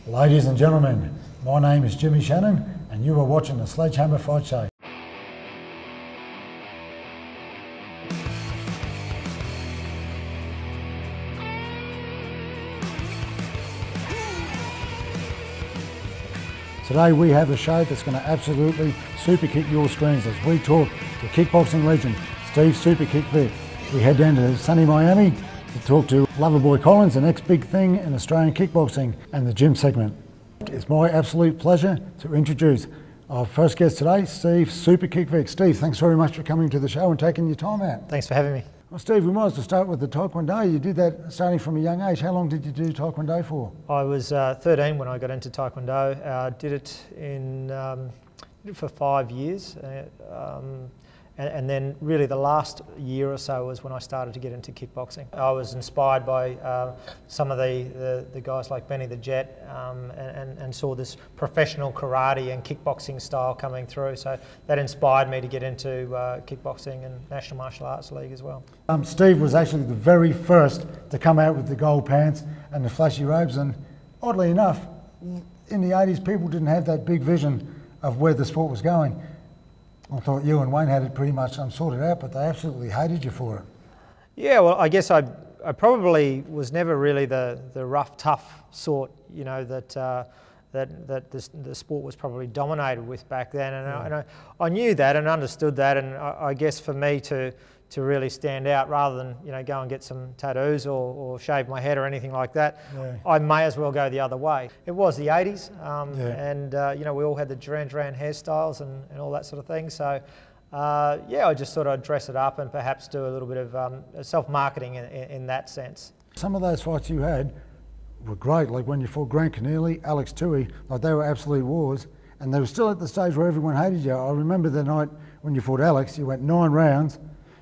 Ladies and gentlemen, my name is Jimmy Shannon and you are watching the Sledgehammer Fight Show. Today we have a show that's going to absolutely super kick your screens as we talk to kickboxing legend Steve Super Kick Vic. We head down to sunny Miami to talk to Loverboy Collins, the next big thing in Australian kickboxing and the gym segment. It's my absolute pleasure to introduce our first guest today, Steve Super Kick Vic. Steve, thanks very much for coming to the show and taking your time out. Thanks for having me. Well, Steve, we might as well start with the Taekwondo. You did that starting from a young age. How long did you do Taekwondo for? I was 13 when I got into Taekwondo. Did it for 5 years. And then really the last year or so was when I started to get into kickboxing. I was inspired by some of the guys like Benny the Jet and saw this professional karate and kickboxing style coming through. So that inspired me to get into kickboxing and National Martial Arts League as well. Steve was actually the very first to come out with the gold pants and the flashy robes, and oddly enough, in the 80s people didn't have that big vision of where the sport was going. I thought you and Wayne had it pretty much sorted out, but they absolutely hated you for it. Yeah, well, I guess I probably was never really the rough, tough sort, you know, that the sport was probably dominated with back then, and I knew that and understood that, and I guess for me to really stand out, rather than go and get some tattoos or shave my head or anything like that, I may as well go the other way. It was the 80s, and we all had the Duran Duran hairstyles and all that sort of thing. So I just thought I'd dress it up and perhaps do a little bit of self-marketing in that sense. Some of those fights you had were great, like when you fought Grant Keneally, Alex Toohey, like they were absolute wars, and they were still at the stage where everyone hated you. I remember the night when you fought Alex, you went 9 rounds,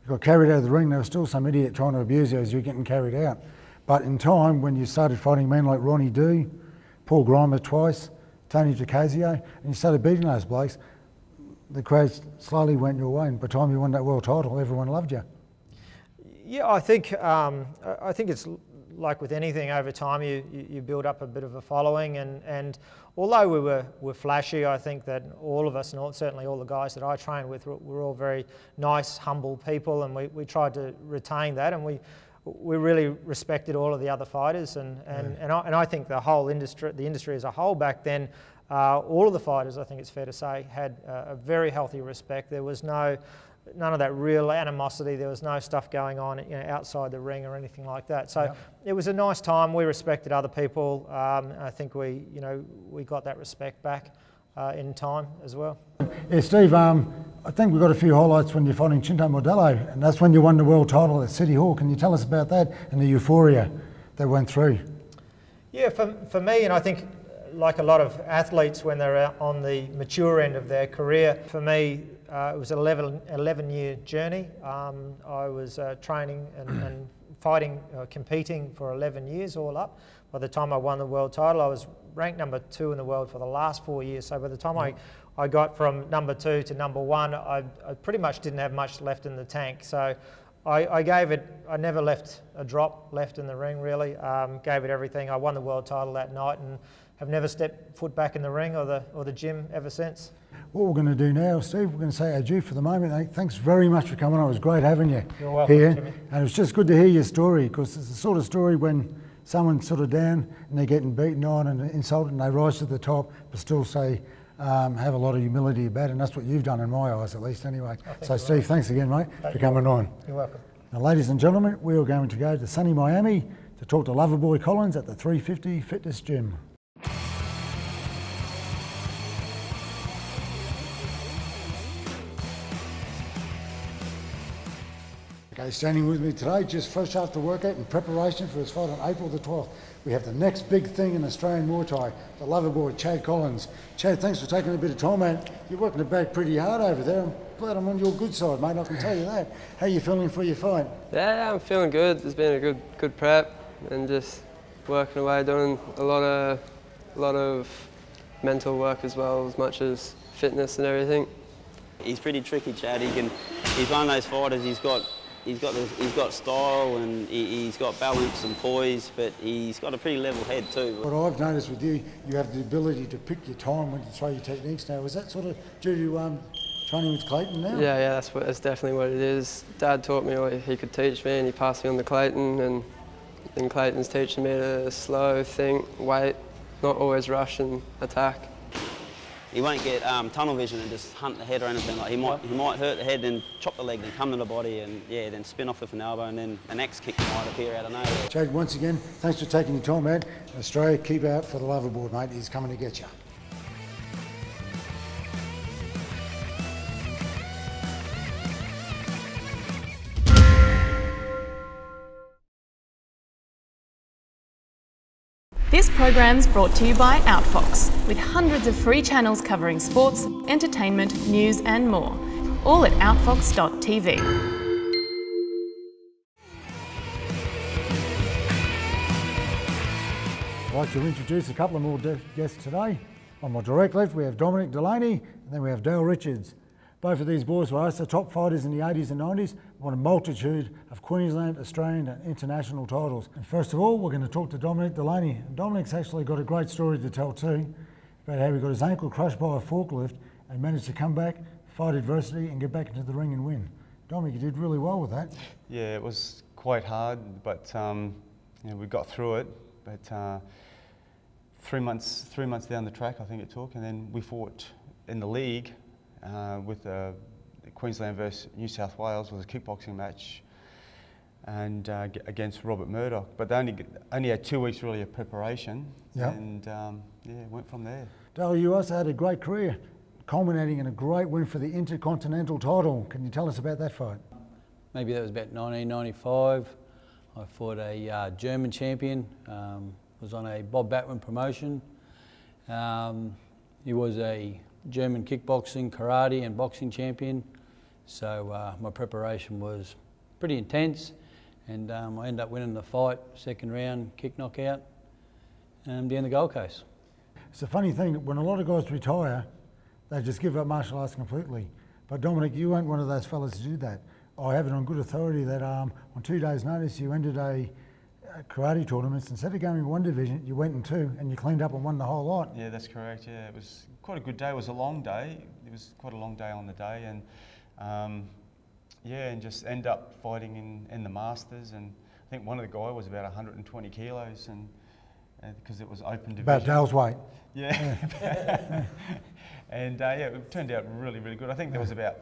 you got carried out of the ring. There was still some idiot trying to abuse you as you were getting carried out. But in time, when you started fighting men like Ronnie D, Paul Grimer twice, Tony DiCasio, and you started beating those blokes, the crowd slowly went your way, and by the time you won that world title, everyone loved you. Yeah, I think it's like with anything, over time you build up a bit of a following, and although we were flashy, I think that all of us, and certainly all the guys that I trained with, were all very nice, humble people, and we tried to retain that, and we really respected all of the other fighters, and I think the whole industry, the industry as a whole back then, all of the fighters, I think it's fair to say, had a very healthy respect. There was none of that real animosity. There was no stuff going on outside the ring or anything like that. So it was a nice time. We respected other people. I think we got that respect back in time as well. Yeah, Steve, I think we've got a few highlights when you're fighting Chinto Modelo, and that's when you won the world title at City Hall. Can you tell us about that and the euphoria that went through? Yeah, for me, and I think like a lot of athletes when they're on the mature end of their career, for me, it was an 11-year journey. I was training and fighting, competing for 11 years all up. By the time I won the world title, I was ranked number 2 in the world for the last 4 years. So by the time I got from number 2 to number 1, I pretty much didn't have much left in the tank. So I gave it, I never left a drop left in the ring really, gave it everything. I won the world title that night and have never stepped foot back in the ring or the gym ever since. What we're going to do now, Steve, we're going to say adieu for the moment. Thanks very much for coming on. It was great having you You're welcome, here. Jimmy. And it was just good to hear your story, because it's the sort of story when someone's sort of down and they're getting beaten on and insulted and they rise to the top, but still say, have a lot of humility about it, and that's what you've done in my eyes, at least anyway. So Steve, thanks again, mate, for coming on. You're welcome. Now, ladies and gentlemen, we are going to go to sunny Miami to talk to Loverboy Collins at the 350 Fitness Gym. Okay, standing with me today, just fresh after workout in preparation for his fight on April the 12th, we have the next big thing in Australian Muay Thai, the Loverboy, Chad Collins. Chad, thanks for taking a bit of time, mate. You're working the back pretty hard over there. I'm glad I'm on your good side, mate, I can tell you that. How are you feeling for your fight? Yeah, I'm feeling good. There's been a good prep and just working away, doing a lot of mental work as well, as much as fitness and everything. He's pretty tricky, Chad. He's one of those fighters, he's got he's got style and he's got balance and poise, but he's got a pretty level head too. What I've noticed with you, you have the ability to pick your time when you throw your techniques now. Is that sort of due to training with Clayton now? Yeah, that's definitely what it is. Dad taught me what he could teach me, and he passed me on to Clayton, and Clayton's teaching me to slow, think, wait, not always rush and attack. He won't get tunnel vision and just hunt the head or anything. Like he might hurt the head, then chop the leg, then come to the body, and yeah, then spin off with an elbow, and then an axe kick might appear out of nowhere. Jade, once again, thanks for taking your time, man. Australia, keep out for the Loverboard, mate. He's coming to get you. This program's brought to you by Outfox, with hundreds of free channels covering sports, entertainment, news and more. All at outfox.tv. I'd like to introduce a couple of more guests today. On my direct left we have Dominic Delaney, and then we have Dale Richards. Both of these boys were the top fighters in the 80s and 90s, won a multitude of Queensland, Australian and international titles. And first of all, we're going to talk to Dominic Delaney. And Dominic's actually got a great story to tell too, about how he got his ankle crushed by a forklift and managed to come back, fight adversity and get back into the ring and win. Dominic, you did really well with that. Yeah, it was quite hard, but you know, we got through it. But 3 months down the track, I think it took, and then we fought in the league. With Queensland versus New South Wales was a kickboxing match, and against Robert Murdoch. But they only had 2 weeks really of preparation, and yeah, went from there. Dale, you also had a great career, culminating in a great win for the Intercontinental title. Can you tell us about that fight? Maybe that was about 1995. I fought a German champion. Was on a Bob Batwin promotion. He was a German kickboxing, karate and boxing champion, so my preparation was pretty intense, and I ended up winning the fight, second round, kick knockout, down the Gold Coast. It's a funny thing, when a lot of guys retire, they just give up martial arts completely. But Dominic, you weren't one of those fellas to do that. I have it on good authority that on 2 days' notice you ended a karate tournaments. Instead of going in one division, you went in 2 and you cleaned up and won the whole lot. Yeah, that's correct. Yeah, it was quite a good day. It was a long day. It was quite a long day on the day, and yeah, and just end up fighting in the Masters. And I think one of the guys was about 120 kilos, and because it was open division. About Dale's weight. Yeah. And yeah, it turned out really, really good. I think there was about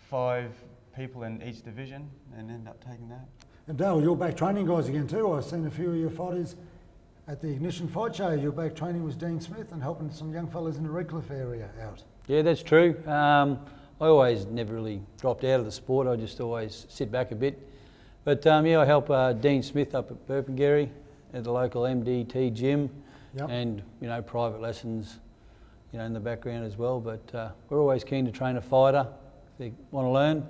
5 people in each division, and ended up taking that. And Dale, you're back training guys again too. I've seen a few of your fighters at the Ignition Fight Show. You're back training with Dean Smith and helping some young fellas in the Redcliffe area out. Yeah, that's true. I always never really dropped out of the sport. I just always sit back a bit. But yeah, I help Dean Smith up at Burpengary at the local MDT gym, and you know, private lessons, you know, in the background as well. But we're always keen to train a fighter. If they want to learn,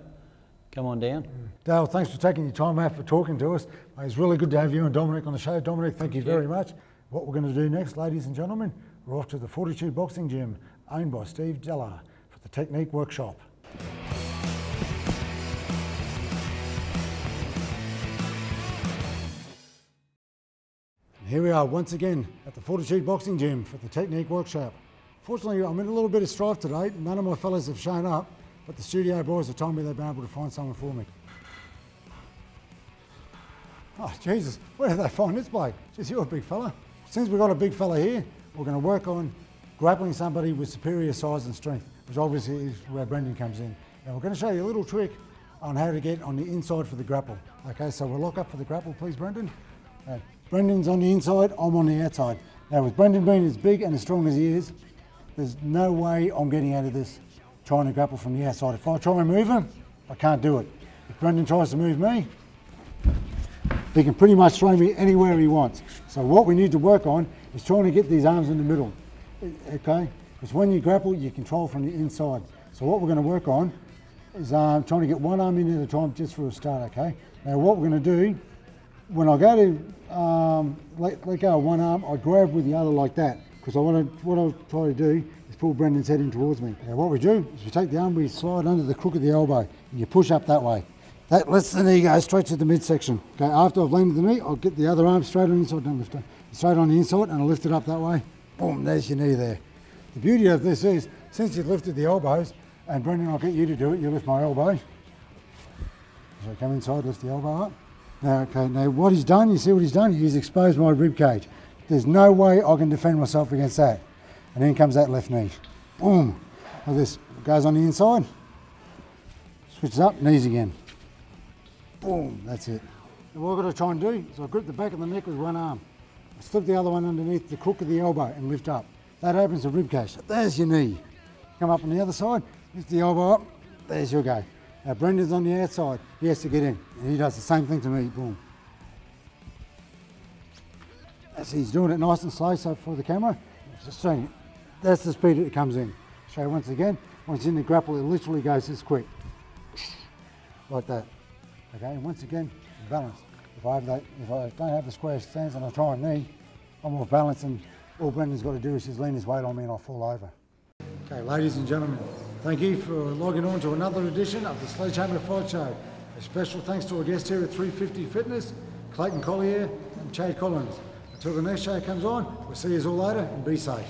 come on down. Dale, thanks for taking your time out for talking to us. It's really good to have you and Dominic on the show. Dominic, thank you very much. What we're going to do next, ladies and gentlemen, we're off to the Fortitude Boxing Gym, owned by Steve Della, for the technique workshop. And here we are once again at the Fortitude Boxing Gym for the technique workshop. Fortunately, I'm in a little bit of strife today. None of my fellas have shown up, but the studio boys have told me they've been able to find someone for me. Oh, Jesus, where did they find this bloke? Jeez, you're a big fella. Since we've got a big fella here, we're going to work on grappling somebody with superior size and strength, which obviously is where Brendan comes in. And we're going to show you a little trick on how to get on the inside for the grapple. Okay, so we'll lock up for the grapple, please, Brendan. Brendan's on the inside, I'm on the outside. Now, with Brendan being as big and as strong as he is, there's no way I'm getting out of this trying to grapple from the outside. If I try and move him, I can't do it. If Brendan tries to move me, he can pretty much throw me anywhere he wants. So what we need to work on is trying to get these arms in the middle, okay? Because when you grapple, you control from the inside. So what we're going to work on is trying to get one arm in at a time just for a start, okay? Now what we're going to do, when I go to let go of one arm, I grab with the other like that, because what I'll try to do is pull Brendan's head in towards me. Now what we do is we take the arm, we slide under the crook of the elbow, and you push up that way. That lets the knee go straight to the midsection. Okay, after I've landed the knee, I'll get the other arm straight on the inside, don't lift it, straight on the inside, and I'll lift it up that way. Boom, there's your knee there. The beauty of this is, since you've lifted the elbows, and Brendan, I'll get you to do it, you lift my elbow. So come inside, lift the elbow up. Now, okay, now what he's done, you see what he's done? He's exposed my rib cage. There's no way I can defend myself against that. And then comes that left knee. Boom. Like this, goes on the inside. Switches up, knees again. Boom, that's it. And what I've got to try and do is I grip the back of the neck with one arm. I slip the other one underneath the crook of the elbow and lift up. That opens the rib cage. There's your knee. Come up on the other side, lift the elbow up, there's your go. Now Brendan's on the outside, he has to get in. And he does the same thing to me, boom. As he's doing it nice and slow, so for the camera, just showing it. That's the speed it comes in. Show you once again, once it's in the grapple, it literally goes this quick. Like that. Okay, and once again, balance. If I don't have the square stance and I try and knee, I'm off balance, and all Brendan's got to do is just lean his weight on me and I'll fall over. Okay, ladies and gentlemen, thank you for logging on to another edition of the Sledgehammer Fight Show. A special thanks to our guests here at 350 Fitness, Clayton Collier and Chad Collins. Until the next show comes on, we'll see you all later and be safe.